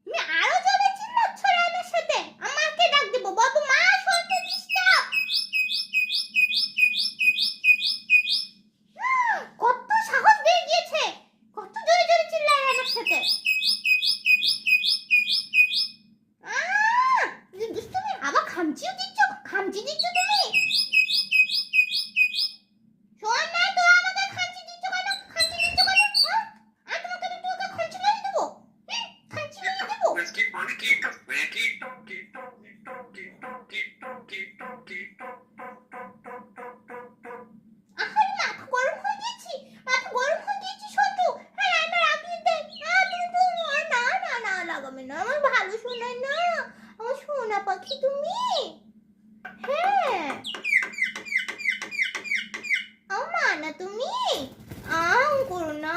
তুমি আরো জোরে চিল্লাচ্ছ রায়নার সাথে। আমাকে ডাক দেবো। বাবু মা শুনতে ডিস্টার্ব। কত সাহস বেড়ে গিয়েছে, কত জোরে জোরে চিল্লায় রায়নার সাথে। দুষ্টুমি আবার খামচিও দিচ্ছ, খামচি দিচ্ছ তুমি। শোন না তো আমাকে খামচি দিচ্ছ কেন, খামচি দিচ্ছ কেন? আর তোমাকে আমি তোকে খামচি মারি দেবো, খামচি মারি দেবো। আহারে মাথা গরম হয়ে গেছি, মাথা গরম হয়ে গেছি সন্তু। হ্যাঁ রান্না রাখিয়ে দে। তুমি তো না না না লাগাবে না, আমার ভালো শোনায় না, আমার সোনা পাখি তুমি। হ্যাঁ আমার মা না তুমি, করো না।